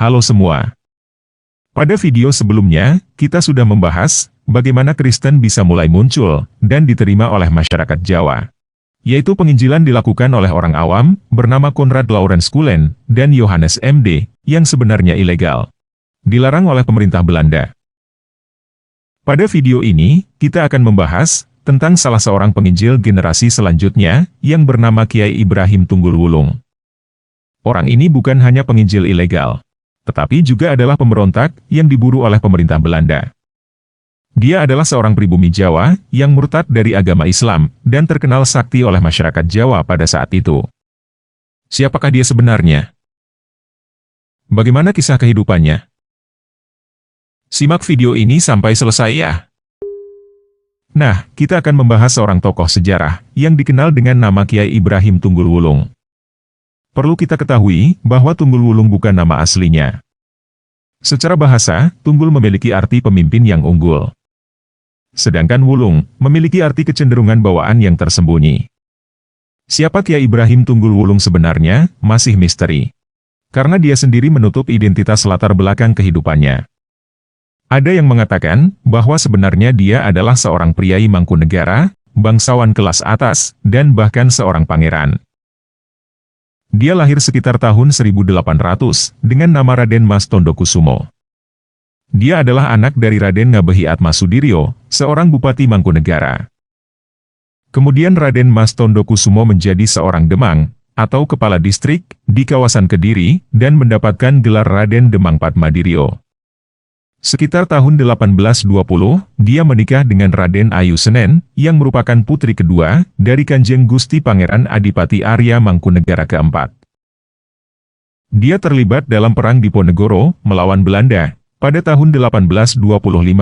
Halo semua. Pada video sebelumnya, kita sudah membahas bagaimana Kristen bisa mulai muncul dan diterima oleh masyarakat Jawa. Yaitu penginjilan dilakukan oleh orang awam bernama Konrad Laurens Cullen dan Johannes MD yang sebenarnya ilegal. Dilarang oleh pemerintah Belanda. Pada video ini, kita akan membahas tentang salah seorang penginjil generasi selanjutnya yang bernama Kiai Ibrahim Tunggul Wulung. Orang ini bukan hanya penginjil ilegal, tetapi juga adalah pemberontak yang diburu oleh pemerintah Belanda. Dia adalah seorang pribumi Jawa yang murtad dari agama Islam dan terkenal sakti oleh masyarakat Jawa pada saat itu. Siapakah dia sebenarnya? Bagaimana kisah kehidupannya? Simak video ini sampai selesai ya. Nah, kita akan membahas seorang tokoh sejarah yang dikenal dengan nama Kiai Ibrahim Tunggul Wulung. Perlu kita ketahui bahwa Tunggul Wulung bukan nama aslinya. Secara bahasa, Tunggul memiliki arti pemimpin yang unggul. Sedangkan Wulung memiliki arti kecenderungan bawaan yang tersembunyi. Siapa Kiai Ibrahim Tunggul Wulung sebenarnya masih misteri. Karena dia sendiri menutup identitas latar belakang kehidupannya. Ada yang mengatakan bahwa sebenarnya dia adalah seorang priai Mangkunegara, bangsawan kelas atas, dan bahkan seorang pangeran. Dia lahir sekitar tahun 1800 dengan nama Raden Mas Tondokusumo. Dia adalah anak dari Raden Ngabehi Atmasudiryo, seorang bupati Mangkunegara. Kemudian Raden Mas Tondokusumo menjadi seorang demang, atau kepala distrik, di kawasan Kediri, dan mendapatkan gelar Raden Demang Padmadiryo. Sekitar tahun 1820, dia menikah dengan Raden Ayu Senen, yang merupakan putri kedua dari Kanjeng Gusti Pangeran Adipati Arya Mangkunegara keempat. Dia terlibat dalam perang Diponegoro melawan Belanda pada tahun 1825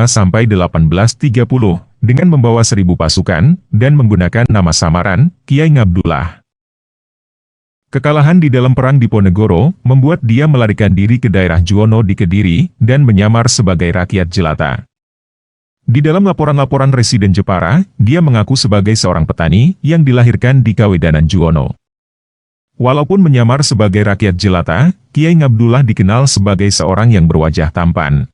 sampai 1830 dengan membawa 1000 pasukan dan menggunakan nama samaran Kiai Ngabdullah. Kekalahan di dalam perang Diponegoro membuat dia melarikan diri ke daerah Juwono di Kediri dan menyamar sebagai rakyat jelata. Di dalam laporan-laporan Residen Jepara, dia mengaku sebagai seorang petani yang dilahirkan di Kawedanan Juwono. Walaupun menyamar sebagai rakyat jelata, Kiai Ngabdullah dikenal sebagai seorang yang berwajah tampan.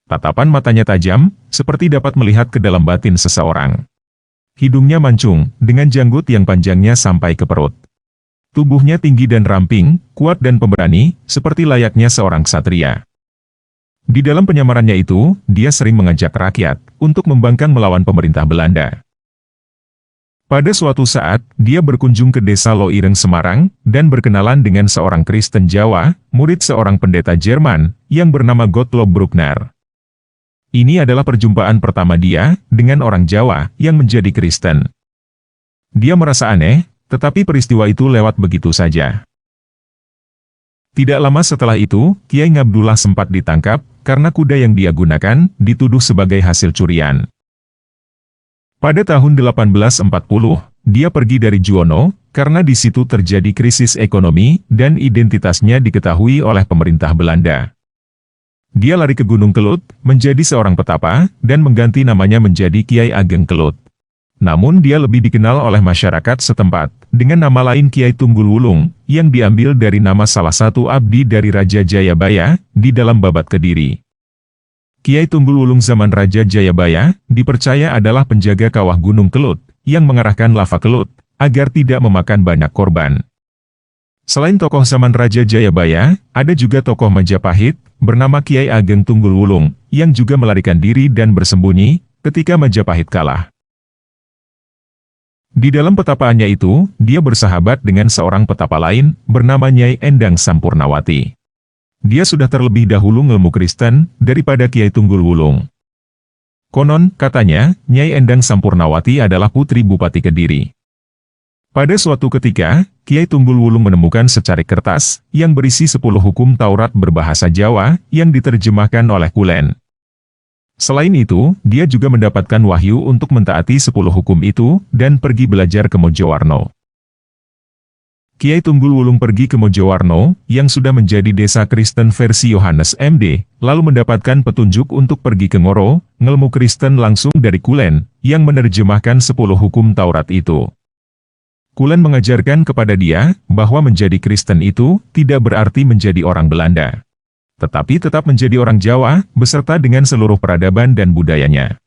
Tatapan matanya tajam, seperti dapat melihat ke dalam batin seseorang. Hidungnya mancung, dengan janggut yang panjangnya sampai ke perut. Tubuhnya tinggi dan ramping, kuat dan pemberani, seperti layaknya seorang ksatria. Di dalam penyamarannya itu, dia sering mengajak rakyat untuk membangkang melawan pemerintah Belanda. Pada suatu saat, dia berkunjung ke desa Loireng Semarang, dan berkenalan dengan seorang Kristen Jawa, murid seorang pendeta Jerman, yang bernama Gottlob Bruckner. Ini adalah perjumpaan pertama dia dengan orang Jawa yang menjadi Kristen. Dia merasa aneh, tetapi peristiwa itu lewat begitu saja. Tidak lama setelah itu, Kiai Ngabdullah sempat ditangkap, karena kuda yang dia gunakan, dituduh sebagai hasil curian. Pada tahun 1840, dia pergi dari Juwono, karena di situ terjadi krisis ekonomi, dan identitasnya diketahui oleh pemerintah Belanda. Dia lari ke Gunung Kelut, menjadi seorang petapa, dan mengganti namanya menjadi Kiai Ageng Kelut. Namun dia lebih dikenal oleh masyarakat setempat, dengan nama lain Kiai Tunggul Wulung, yang diambil dari nama salah satu abdi dari Raja Jayabaya, di dalam Babat Kediri. Kiai Tunggul Wulung zaman Raja Jayabaya, dipercaya adalah penjaga kawah Gunung Kelut, yang mengarahkan lava Kelut, agar tidak memakan banyak korban. Selain tokoh zaman Raja Jayabaya, ada juga tokoh Majapahit, bernama Kiai Ageng Tunggul Wulung, yang juga melarikan diri dan bersembunyi, ketika Majapahit kalah. Di dalam petapaannya itu, dia bersahabat dengan seorang petapa lain, bernama Nyai Endang Sampurnawati. Dia sudah terlebih dahulu ngilmu Kristen, daripada Kiai Tunggul Wulung. Konon, katanya, Nyai Endang Sampurnawati adalah putri Bupati Kediri. Pada suatu ketika, Kiai Tunggul Wulung menemukan secarik kertas, yang berisi 10 hukum Taurat berbahasa Jawa, yang diterjemahkan oleh Cullen. Selain itu, dia juga mendapatkan wahyu untuk mentaati 10 hukum itu, dan pergi belajar ke Mojowarno. Kiai Tunggul Wulung pergi ke Mojowarno, yang sudah menjadi desa Kristen versi Johannes MD, lalu mendapatkan petunjuk untuk pergi ke Ngoro, ngelmu Kristen langsung dari Cullen, yang menerjemahkan 10 hukum Taurat itu. Cullen mengajarkan kepada dia, bahwa menjadi Kristen itu, tidak berarti menjadi orang Belanda. tetapi tetap menjadi orang Jawa, beserta dengan seluruh peradaban dan budayanya.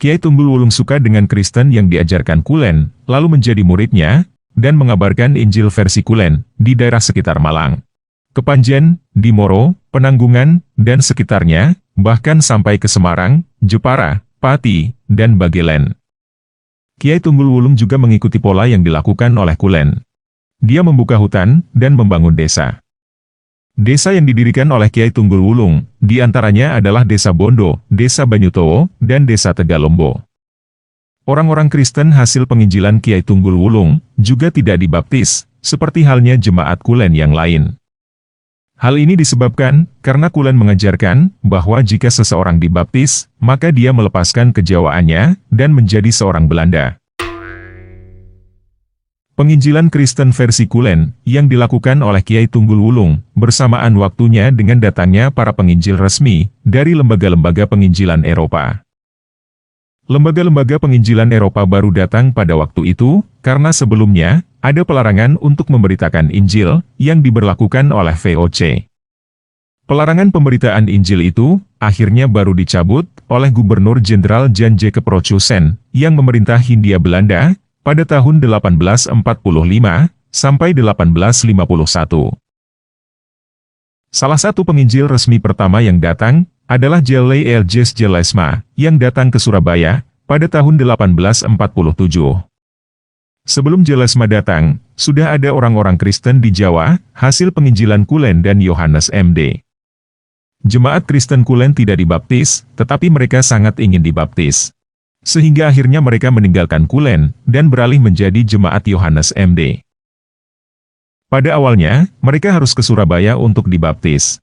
Kiai Tunggul Wulung suka dengan Kristen yang diajarkan Kulen, lalu menjadi muridnya, dan mengabarkan Injil versi Kulen, di daerah sekitar Malang, Kepanjen, di Moro, Penanggungan, dan sekitarnya, bahkan sampai ke Semarang, Jepara, Pati, dan Bagelen. Kiai Tunggul Wulung juga mengikuti pola yang dilakukan oleh Kulen. Dia membuka hutan, dan membangun desa. Desa yang didirikan oleh Kiai Tunggul Wulung, diantaranya adalah Desa Bondo, Desa Banyutowo, dan Desa Tegalombo. Orang-orang Kristen hasil penginjilan Kiai Tunggul Wulung, juga tidak dibaptis, seperti halnya jemaat Kulen yang lain. Hal ini disebabkan, karena Kulen mengajarkan, bahwa jika seseorang dibaptis, maka dia melepaskan kejawaannya, dan menjadi seorang Belanda. Penginjilan Kristen versi Kulen, yang dilakukan oleh Kiai Tunggul Wulung, bersamaan waktunya dengan datangnya para penginjil resmi, dari lembaga-lembaga penginjilan Eropa. Lembaga-lembaga penginjilan Eropa baru datang pada waktu itu, karena sebelumnya, ada pelarangan untuk memberitakan Injil, yang diberlakukan oleh VOC. Pelarangan pemberitaan Injil itu, akhirnya baru dicabut, oleh Gubernur Jenderal Jan Jacob Rochusen, yang memerintah Hindia Belanda, pada tahun 1845, sampai 1851. Salah satu penginjil resmi pertama yang datang, adalah Jelle Eljes Jelesma, yang datang ke Surabaya, pada tahun 1847. Sebelum Jelesma datang, sudah ada orang-orang Kristen di Jawa, hasil penginjilan Kulen dan Yohanes MD. Jemaat Kristen Kulen tidak dibaptis, tetapi mereka sangat ingin dibaptis. Sehingga akhirnya mereka meninggalkan Kulen, dan beralih menjadi jemaat Yohanes MD. Pada awalnya, mereka harus ke Surabaya untuk dibaptis.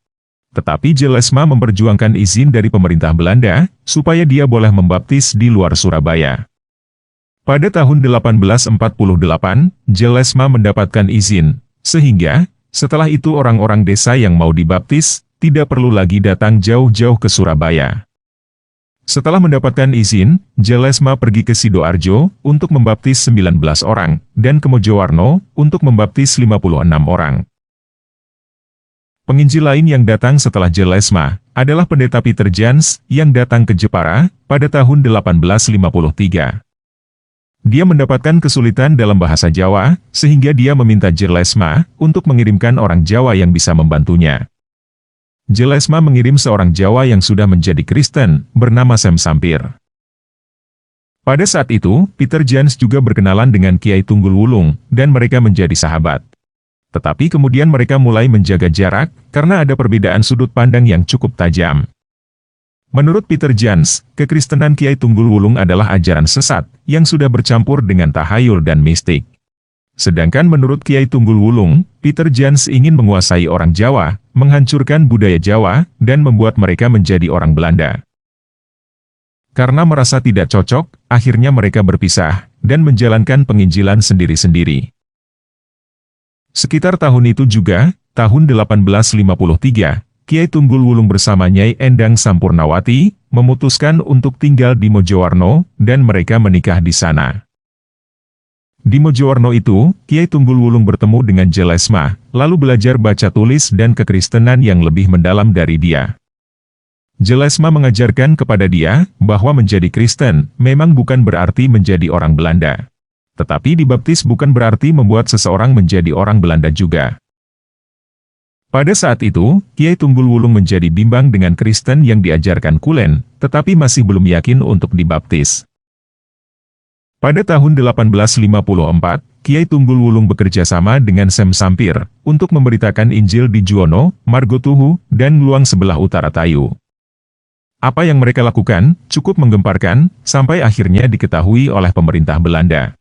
Tetapi Jelesma memperjuangkan izin dari pemerintah Belanda, supaya dia boleh membaptis di luar Surabaya. Pada tahun 1848, Jelesma mendapatkan izin, sehingga, setelah itu orang-orang desa yang mau dibaptis, tidak perlu lagi datang jauh-jauh ke Surabaya. Setelah mendapatkan izin, Jelesma pergi ke Sidoarjo untuk membaptis 19 orang, dan ke Mojowarno untuk membaptis 56 orang. Penginjil lain yang datang setelah Jelesma adalah Pendeta Peter Jans yang datang ke Jepara pada tahun 1853. Dia mendapatkan kesulitan dalam bahasa Jawa, sehingga dia meminta Jelesma untuk mengirimkan orang Jawa yang bisa membantunya. Jelesma mengirim seorang Jawa yang sudah menjadi Kristen, bernama Sem Sampir. Pada saat itu, Peter Jans juga berkenalan dengan Kiai Tunggul Wulung, dan mereka menjadi sahabat. Tetapi kemudian mereka mulai menjaga jarak, karena ada perbedaan sudut pandang yang cukup tajam. Menurut Peter Jans, kekristenan Kiai Tunggul Wulung adalah ajaran sesat, yang sudah bercampur dengan tahayul dan mistik. Sedangkan menurut Kiai Tunggul Wulung, Peter Jans ingin menguasai orang Jawa, menghancurkan budaya Jawa, dan membuat mereka menjadi orang Belanda. Karena merasa tidak cocok, akhirnya mereka berpisah, dan menjalankan penginjilan sendiri-sendiri. Sekitar tahun itu juga, tahun 1853, Kiai Tunggul Wulung bersama Nyai Endang Sampurnawati, memutuskan untuk tinggal di Mojowarno, dan mereka menikah di sana. Di Mojowarno itu, Kiai Tunggul Wulung bertemu dengan Jelesma, lalu belajar baca tulis dan kekristenan yang lebih mendalam dari dia. Jelesma mengajarkan kepada dia, bahwa menjadi Kristen, memang bukan berarti menjadi orang Belanda. Tetapi dibaptis bukan berarti membuat seseorang menjadi orang Belanda juga. Pada saat itu, Kiai Tunggul Wulung menjadi bimbang dengan Kristen yang diajarkan Kulen, tetapi masih belum yakin untuk dibaptis. Pada tahun 1854, Kiai Tunggul Wulung bekerja sama dengan Sem Sampir, untuk memberitakan Injil di Juwono, Margotuhu, dan Luang sebelah utara Tayu. Apa yang mereka lakukan, cukup menggemparkan, sampai akhirnya diketahui oleh pemerintah Belanda.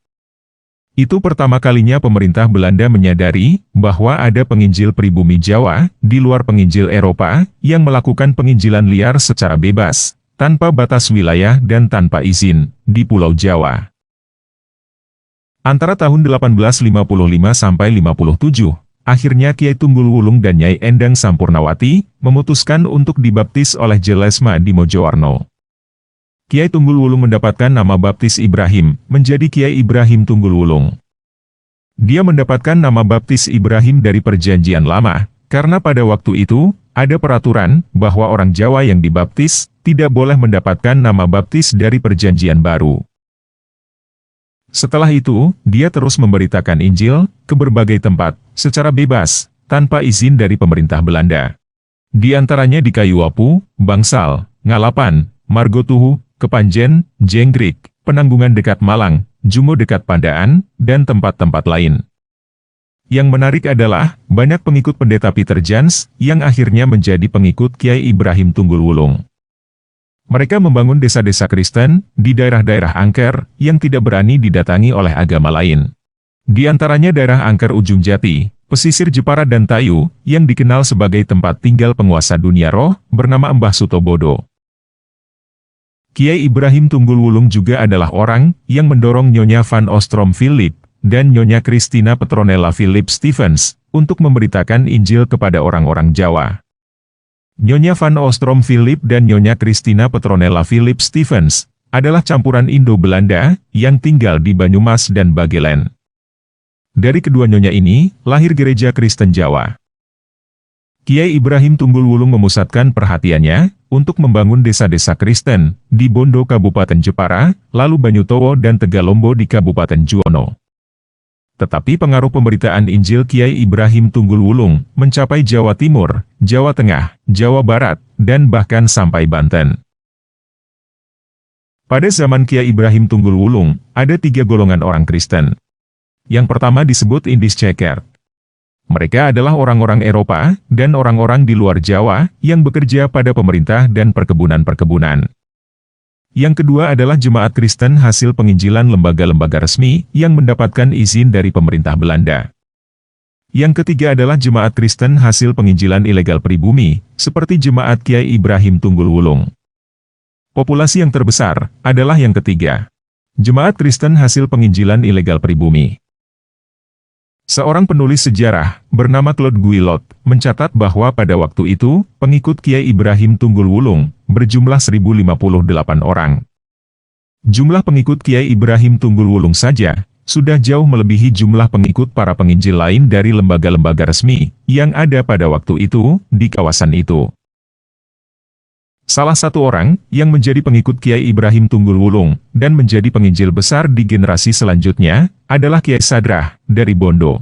Itu pertama kalinya pemerintah Belanda menyadari, bahwa ada penginjil pribumi Jawa, di luar penginjil Eropa, yang melakukan penginjilan liar secara bebas, tanpa batas wilayah dan tanpa izin, di Pulau Jawa. Antara tahun 1855 sampai 57, akhirnya Kiai Tunggul Wulung dan Nyai Endang Sampurnawati, memutuskan untuk dibaptis oleh Jelesma di Mojowarno. Kiai Tunggul Wulung mendapatkan nama baptis Ibrahim, menjadi Kiai Ibrahim Tunggul Wulung. Dia mendapatkan nama baptis Ibrahim dari Perjanjian Lama, karena pada waktu itu, ada peraturan bahwa orang Jawa yang dibaptis tidak boleh mendapatkan nama baptis dari Perjanjian Baru. Setelah itu, dia terus memberitakan Injil ke berbagai tempat, secara bebas, tanpa izin dari pemerintah Belanda. Di antaranya di Kayuwapu, Bangsal, Ngalapan, Margotuhu, Kepanjen, Jenggrik, Penanggungan dekat Malang, Jungo dekat Pandaan, dan tempat-tempat lain. Yang menarik adalah, banyak pengikut pendeta Peter Jans, yang akhirnya menjadi pengikut Kiai Ibrahim Tunggul Wulung. Mereka membangun desa-desa Kristen, di daerah-daerah angker, yang tidak berani didatangi oleh agama lain. Di antaranya daerah angker Ujung Jati, pesisir Jepara dan Tayu, yang dikenal sebagai tempat tinggal penguasa dunia roh, bernama Mbah Sutobodo. Kiai Ibrahim Tunggul Wulung juga adalah orang, yang mendorong Nyonya Van Ostrom Philip, dan Nyonya Christina Petronella Philip Stephens, untuk memberitakan Injil kepada orang-orang Jawa. Nyonya Van Ostrom Philip dan Nyonya Christina Petronella Philip Stephens, adalah campuran Indo-Belanda, yang tinggal di Banyumas dan Bagelen. Dari kedua nyonya ini, lahir gereja Kristen Jawa. Kiai Ibrahim Tunggul Wulung memusatkan perhatiannya, untuk membangun desa-desa Kristen, di Bondo Kabupaten Jepara, lalu Banyutowo dan Tegalombo di Kabupaten Juwono. Tetapi pengaruh pemberitaan Injil Kiai Ibrahim Tunggul Wulung mencapai Jawa Timur, Jawa Tengah, Jawa Barat, dan bahkan sampai Banten. Pada zaman Kiai Ibrahim Tunggul Wulung, ada 3 golongan orang Kristen. Yang pertama disebut Indis Ceker. Mereka adalah orang-orang Eropa, dan orang-orang di luar Jawa, yang bekerja pada pemerintah dan perkebunan-perkebunan. Yang kedua adalah jemaat Kristen hasil penginjilan lembaga-lembaga resmi yang mendapatkan izin dari pemerintah Belanda. Yang ketiga adalah jemaat Kristen hasil penginjilan ilegal pribumi, seperti jemaat Kiai Ibrahim Tunggul Wulung. Populasi yang terbesar adalah yang ketiga, jemaat Kristen hasil penginjilan ilegal pribumi. Seorang penulis sejarah, bernama Claude Guillot, mencatat bahwa pada waktu itu, pengikut Kiai Ibrahim Tunggul Wulung, berjumlah 1058 orang. Jumlah pengikut Kiai Ibrahim Tunggul Wulung saja, sudah jauh melebihi jumlah pengikut para penginjil lain dari lembaga-lembaga resmi, yang ada pada waktu itu, di kawasan itu. Salah satu orang, yang menjadi pengikut Kiai Ibrahim Tunggul Wulung, dan menjadi penginjil besar di generasi selanjutnya, adalah Kiai Sadrah, dari Bondo.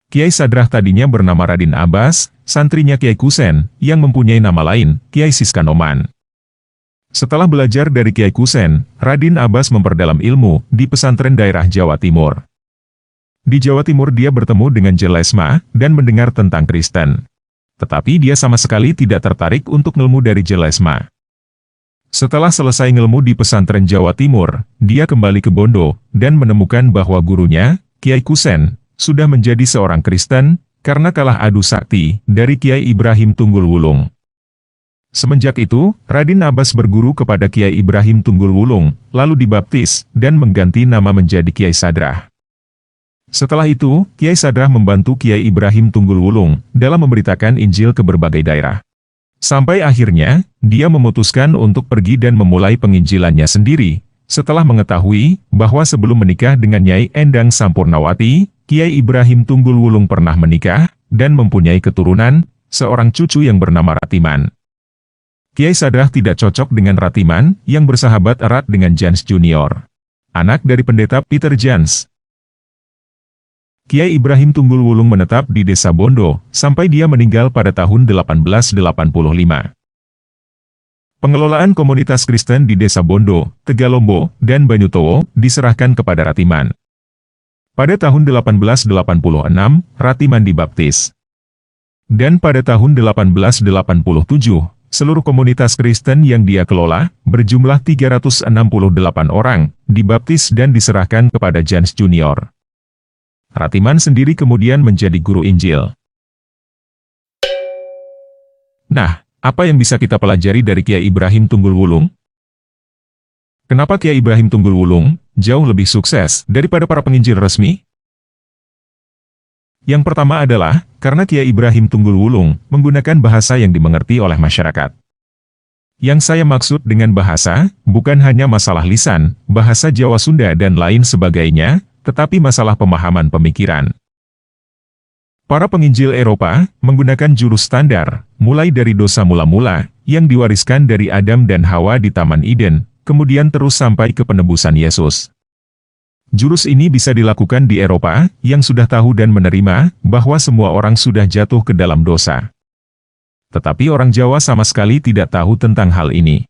Kiai Sadrah tadinya bernama Radin Abbas, santrinya Kiai Kusen, yang mempunyai nama lain, Kiai Siskanoman. Setelah belajar dari Kiai Kusen, Radin Abbas memperdalam ilmu, di pesantren daerah Jawa Timur. Di Jawa Timur dia bertemu dengan Jelesma, dan mendengar tentang Kristen. Tetapi dia sama sekali tidak tertarik untuk ngelmu dari Jelesma. Setelah selesai ngelmu di pesantren Jawa Timur, dia kembali ke Bondo, dan menemukan bahwa gurunya, Kiai Kusen, sudah menjadi seorang Kristen, karena kalah adu sakti, dari Kiai Ibrahim Tunggul Wulung. Semenjak itu, Radin Abbas berguru kepada Kiai Ibrahim Tunggul Wulung, lalu dibaptis, dan mengganti nama menjadi Kiai Sadrah. Setelah itu, Kiai Sadrah membantu Kiai Ibrahim Tunggul Wulung dalam memberitakan Injil ke berbagai daerah. Sampai akhirnya, dia memutuskan untuk pergi dan memulai penginjilannya sendiri, setelah mengetahui bahwa sebelum menikah dengan Nyai Endang Sampurnawati, Kiai Ibrahim Tunggul Wulung pernah menikah, dan mempunyai keturunan, seorang cucu yang bernama Ratiman. Kiai Sadrah tidak cocok dengan Ratiman, yang bersahabat erat dengan Jans Junior, anak dari pendeta Peter Jans. Kiai Ibrahim Tunggul Wulung menetap di desa Bondo, sampai dia meninggal pada tahun 1885. Pengelolaan komunitas Kristen di desa Bondo, Tegalombo, dan Banyutowo, diserahkan kepada Ratiman. Pada tahun 1886, Ratiman dibaptis. Dan pada tahun 1887, seluruh komunitas Kristen yang dia kelola, berjumlah 368 orang, dibaptis dan diserahkan kepada Jans Junior. Ratiman sendiri kemudian menjadi guru Injil. Nah, apa yang bisa kita pelajari dari Kiai Ibrahim Tunggul Wulung? Kenapa Kiai Ibrahim Tunggul Wulung jauh lebih sukses daripada para penginjil resmi? Yang pertama adalah, karena Kiai Ibrahim Tunggul Wulung menggunakan bahasa yang dimengerti oleh masyarakat. Yang saya maksud dengan bahasa, bukan hanya masalah lisan, bahasa Jawa Sunda dan lain sebagainya, tetapi masalah pemahaman pemikiran. Para penginjil Eropa menggunakan jurus standar, mulai dari dosa mula-mula yang diwariskan dari Adam dan Hawa di Taman Eden, kemudian terus sampai ke penebusan Yesus. Jurus ini bisa dilakukan di Eropa yang sudah tahu dan menerima bahwa semua orang sudah jatuh ke dalam dosa. Tetapi orang Jawa sama sekali tidak tahu tentang hal ini.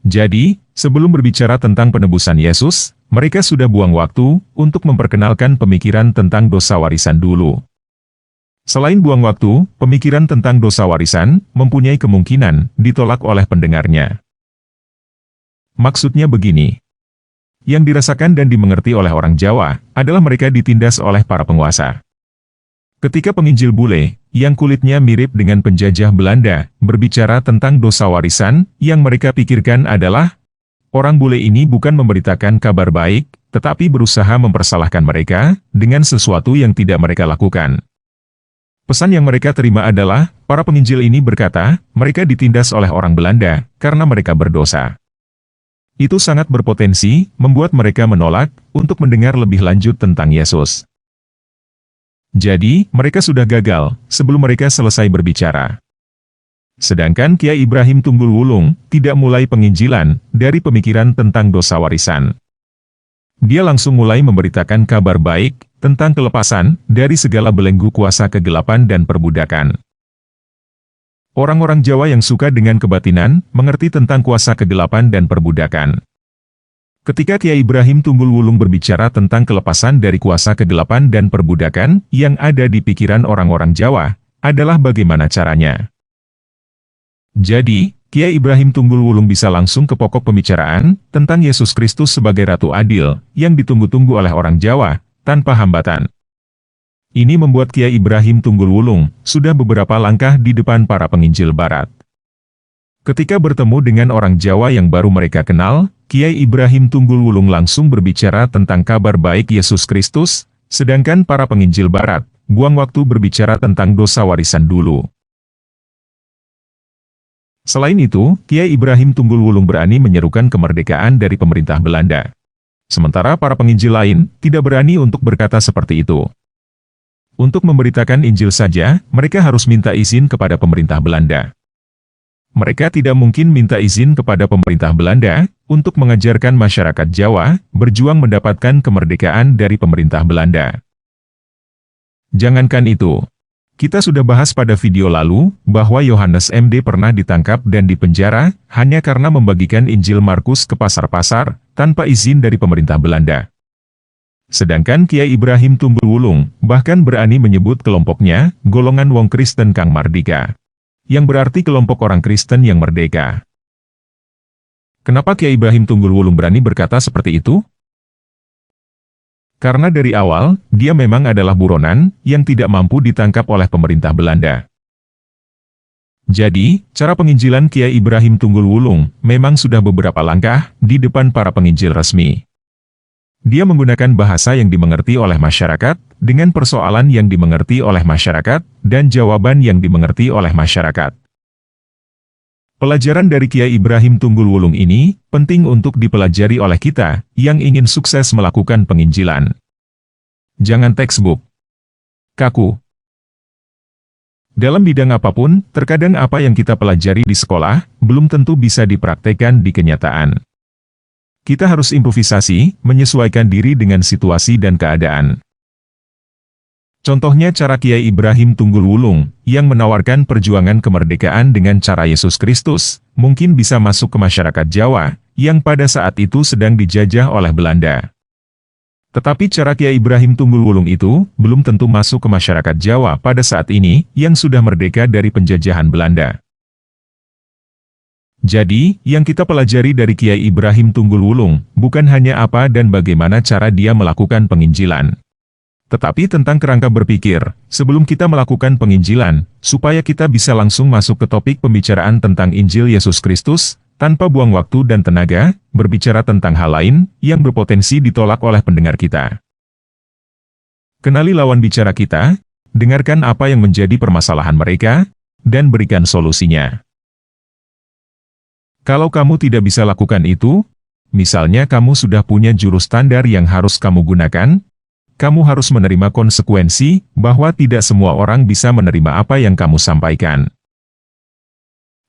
Jadi, sebelum berbicara tentang penebusan Yesus, mereka sudah buang waktu untuk memperkenalkan pemikiran tentang dosa warisan dulu. Selain buang waktu, pemikiran tentang dosa warisan mempunyai kemungkinan ditolak oleh pendengarnya. Maksudnya begini. Yang dirasakan dan dimengerti oleh orang Jawa adalah mereka ditindas oleh para penguasa. Ketika penginjil bule, yang kulitnya mirip dengan penjajah Belanda, berbicara tentang dosa warisan, yang mereka pikirkan adalah, orang bule ini bukan memberitakan kabar baik, tetapi berusaha mempersalahkan mereka dengan sesuatu yang tidak mereka lakukan. Pesan yang mereka terima adalah, para penginjil ini berkata, mereka ditindas oleh orang Belanda, karena mereka berdosa. Itu sangat berpotensi, membuat mereka menolak, untuk mendengar lebih lanjut tentang Yesus. Jadi, mereka sudah gagal, sebelum mereka selesai berbicara. Sedangkan Kiai Ibrahim Tunggul Wulung, tidak mulai penginjilan, dari pemikiran tentang dosa warisan. Dia langsung mulai memberitakan kabar baik, tentang kelepasan, dari segala belenggu kuasa kegelapan dan perbudakan. Orang-orang Jawa yang suka dengan kebatinan, mengerti tentang kuasa kegelapan dan perbudakan. Ketika Kiai Ibrahim Tunggul Wulung berbicara tentang kelepasan dari kuasa kegelapan dan perbudakan, yang ada di pikiran orang-orang Jawa, adalah bagaimana caranya. Jadi, Kiai Ibrahim Tunggul Wulung bisa langsung ke pokok pembicaraan, tentang Yesus Kristus sebagai Ratu Adil, yang ditunggu-tunggu oleh orang Jawa, tanpa hambatan. Ini membuat Kiai Ibrahim Tunggul Wulung sudah beberapa langkah di depan para penginjil Barat. Ketika bertemu dengan orang Jawa yang baru mereka kenal, Kiai Ibrahim Tunggul Wulung langsung berbicara tentang kabar baik Yesus Kristus, sedangkan para penginjil Barat buang waktu berbicara tentang dosa warisan dulu. Selain itu, Kiai Ibrahim Tunggul Wulung berani menyerukan kemerdekaan dari pemerintah Belanda. Sementara para penginjil lain tidak berani untuk berkata seperti itu. Untuk memberitakan Injil saja, mereka harus minta izin kepada pemerintah Belanda. Mereka tidak mungkin minta izin kepada pemerintah Belanda untuk mengajarkan masyarakat Jawa berjuang mendapatkan kemerdekaan dari pemerintah Belanda. Jangankan itu. Kita sudah bahas pada video lalu bahwa Yohanes MD pernah ditangkap dan dipenjara hanya karena membagikan Injil Markus ke pasar-pasar tanpa izin dari pemerintah Belanda. Sedangkan Kiai Ibrahim Tunggul Wulung bahkan berani menyebut kelompoknya golongan wong Kristen kang mardika, yang berarti kelompok orang Kristen yang merdeka. Kenapa Kiai Ibrahim Tunggul Wulung berani berkata seperti itu? Karena dari awal, dia memang adalah buronan yang tidak mampu ditangkap oleh pemerintah Belanda. Jadi, cara penginjilan Kiai Ibrahim Tunggul Wulung memang sudah beberapa langkah di depan para penginjil resmi. Dia menggunakan bahasa yang dimengerti oleh masyarakat, dengan persoalan yang dimengerti oleh masyarakat, dan jawaban yang dimengerti oleh masyarakat. Pelajaran dari Kiai Ibrahim Tunggul Wulung ini penting untuk dipelajari oleh kita yang ingin sukses melakukan penginjilan. Jangan textbook kaku. Dalam bidang apapun, terkadang apa yang kita pelajari di sekolah belum tentu bisa dipraktekkan di kenyataan. Kita harus improvisasi, menyesuaikan diri dengan situasi dan keadaan. Contohnya cara Kiai Ibrahim Tunggul Wulung, yang menawarkan perjuangan kemerdekaan dengan cara Yesus Kristus, mungkin bisa masuk ke masyarakat Jawa, yang pada saat itu sedang dijajah oleh Belanda. Tetapi cara Kiai Ibrahim Tunggul Wulung itu, belum tentu masuk ke masyarakat Jawa pada saat ini, yang sudah merdeka dari penjajahan Belanda. Jadi, yang kita pelajari dari Kiai Ibrahim Tunggul Wulung, bukan hanya apa dan bagaimana cara dia melakukan penginjilan. Tetapi tentang kerangka berpikir, sebelum kita melakukan penginjilan, supaya kita bisa langsung masuk ke topik pembicaraan tentang Injil Yesus Kristus, tanpa buang waktu dan tenaga, berbicara tentang hal lain, yang berpotensi ditolak oleh pendengar kita. Kenali lawan bicara kita, dengarkan apa yang menjadi permasalahan mereka, dan berikan solusinya. Kalau kamu tidak bisa lakukan itu, misalnya kamu sudah punya jurus standar yang harus kamu gunakan, kamu harus menerima konsekuensi bahwa tidak semua orang bisa menerima apa yang kamu sampaikan.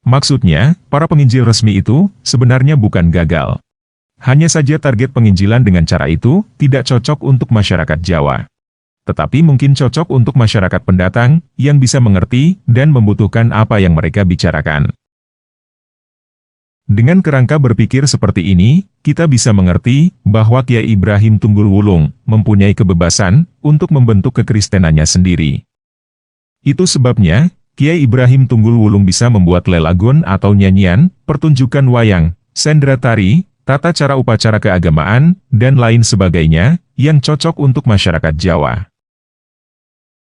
Maksudnya, para penginjil resmi itu sebenarnya bukan gagal. Hanya saja target penginjilan dengan cara itu tidak cocok untuk masyarakat Jawa. Tetapi mungkin cocok untuk masyarakat pendatang yang bisa mengerti dan membutuhkan apa yang mereka bicarakan. Dengan kerangka berpikir seperti ini, kita bisa mengerti bahwa Kiai Ibrahim Tunggul Wulung mempunyai kebebasan untuk membentuk kekristenannya sendiri. Itu sebabnya, Kiai Ibrahim Tunggul Wulung bisa membuat lelagon atau nyanyian, pertunjukan wayang, sendera tari, tata cara upacara keagamaan, dan lain sebagainya, yang cocok untuk masyarakat Jawa.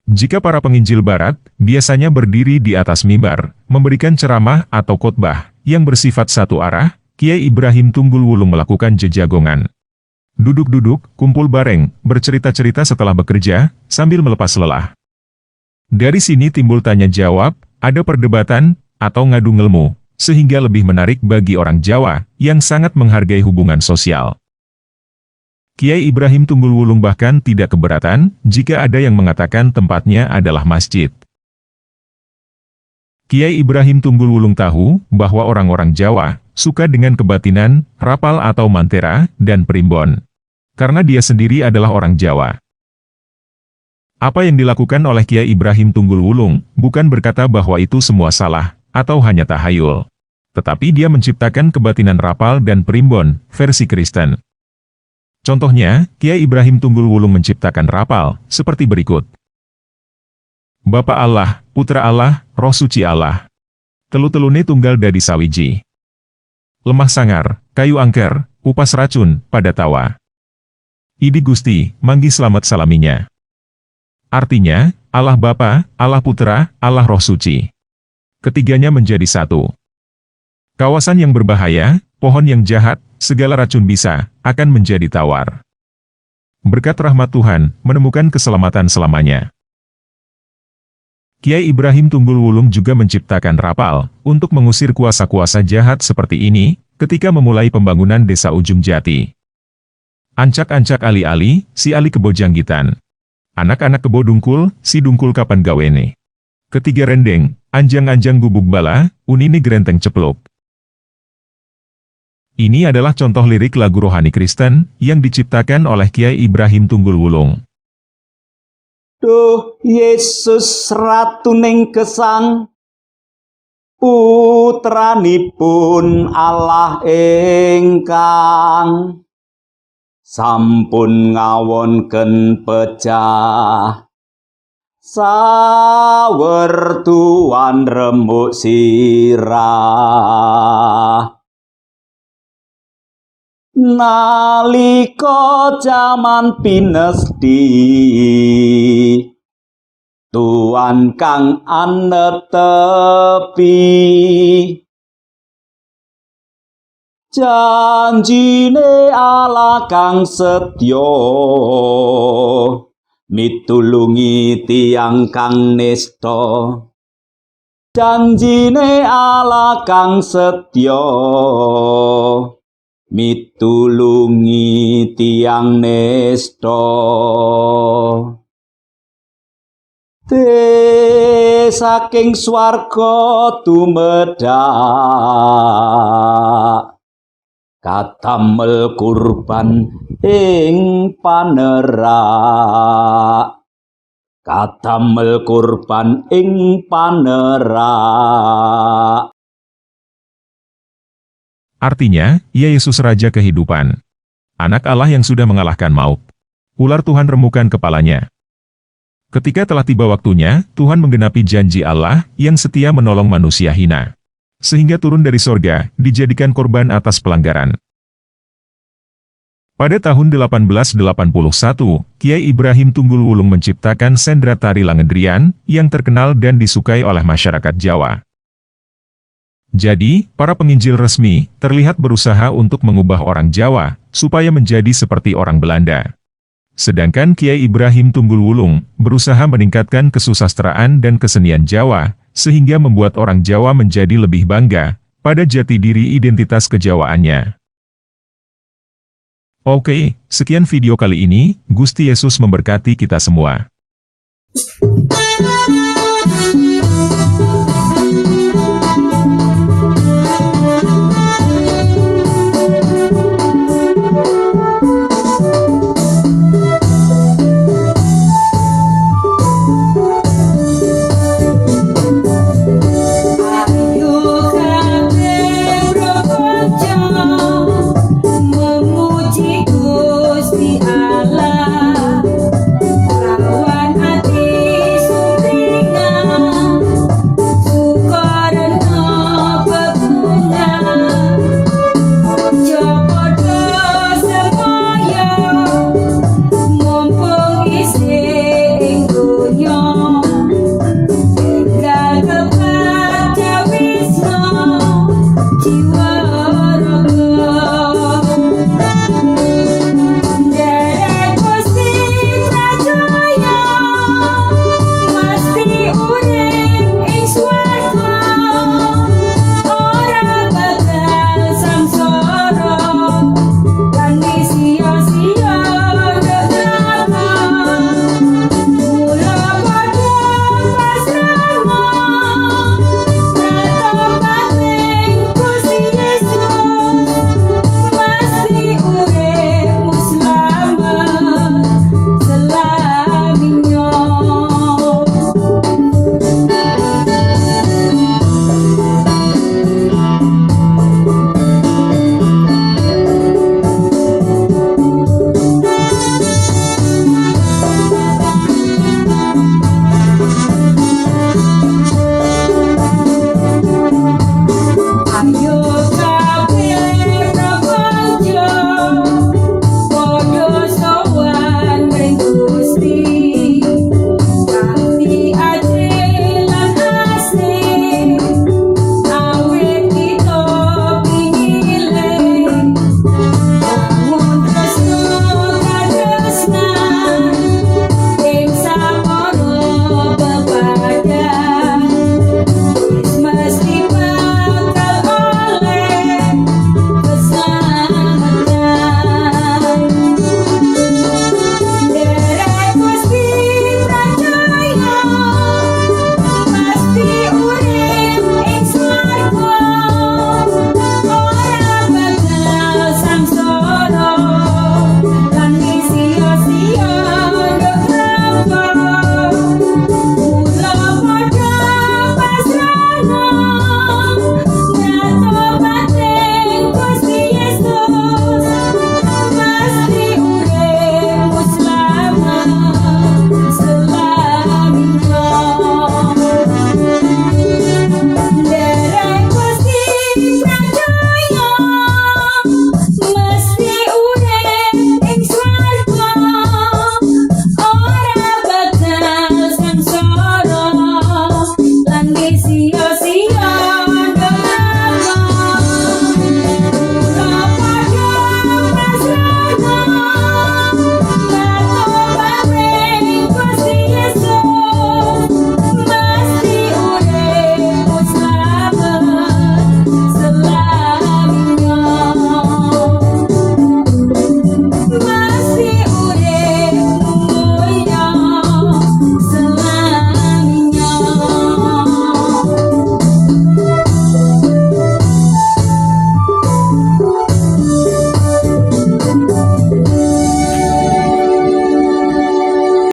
Jika para penginjil Barat biasanya berdiri di atas mimbar, memberikan ceramah atau khotbah yang bersifat satu arah, Kiai Ibrahim Tunggul Wulung melakukan jejagongan. Duduk-duduk, kumpul bareng, bercerita-cerita setelah bekerja, sambil melepas lelah. Dari sini timbul tanya jawab, ada perdebatan, atau ngadu ngelmu, sehingga lebih menarik bagi orang Jawa yang sangat menghargai hubungan sosial. Kiai Ibrahim Tunggul Wulung bahkan tidak keberatan jika ada yang mengatakan tempatnya adalah masjid. Kiai Ibrahim Tunggul Wulung tahu bahwa orang-orang Jawa suka dengan kebatinan, rapal atau mantera, dan primbon. Karena dia sendiri adalah orang Jawa. Apa yang dilakukan oleh Kiai Ibrahim Tunggul Wulung bukan berkata bahwa itu semua salah, atau hanya tahayul. Tetapi dia menciptakan kebatinan rapal dan primbon, versi Kristen. Contohnya, Kiai Ibrahim Tunggul Wulung menciptakan rapal, seperti berikut. Bapa Allah, Putra Allah, Roh Suci Allah. Telu-telune tunggal dadi sawiji. Lemah sangar, kayu angker, upas racun, pada tawa. Idi Gusti, manggi selamat salaminya. Artinya, Allah Bapa, Allah Putra, Allah Roh Suci. Ketiganya menjadi satu. Kawasan yang berbahaya, pohon yang jahat, segala racun bisa, akan menjadi tawar. Berkat rahmat Tuhan, menemukan keselamatan selamanya. Kiai Ibrahim Tunggul Wulung juga menciptakan rapal, untuk mengusir kuasa-kuasa jahat seperti ini, ketika memulai pembangunan desa Ujung Jati. Ancak-ancak ali-ali, si ali kebo janggitan. Anak-anak kebo dungkul, si dungkul kapan gawene. Ketiga rendeng, anjang-anjang gubuk bala, unini gerenteng ceplok. Ini adalah contoh lirik lagu rohani Kristen yang diciptakan oleh Kiai Ibrahim Tunggul Wulung. Duh Yesus ratuning gesang, putranipun Allah ingkang sampun ngawonken pecah sawertuan remuk sirah. Nalika jaman pinesti Tuhan kang anetepi janjine Allah kang setya mitulungi tiang kang nista. Janjine Allah kang setya mitulungi tiang nesta. Saking swarga tumedhak katamel kurban ing panerak. Katamel kurban ing panerak. Artinya, ia Yesus Raja kehidupan. Anak Allah yang sudah mengalahkan maut. Ular Tuhan remukan kepalanya. Ketika telah tiba waktunya, Tuhan menggenapi janji Allah yang setia menolong manusia hina. Sehingga turun dari sorga, dijadikan korban atas pelanggaran. Pada tahun 1881, Kiai Ibrahim Tunggul Wulung menciptakan sendera tari Langendrian yang terkenal dan disukai oleh masyarakat Jawa. Jadi, para penginjil resmi terlihat berusaha untuk mengubah orang Jawa supaya menjadi seperti orang Belanda. Sedangkan Kiai Ibrahim Tunggul Wulung berusaha meningkatkan kesusastraan dan kesenian Jawa, sehingga membuat orang Jawa menjadi lebih bangga pada jati diri identitas kejawaannya. Oke, sekian video kali ini. Gusti Yesus memberkati kita semua.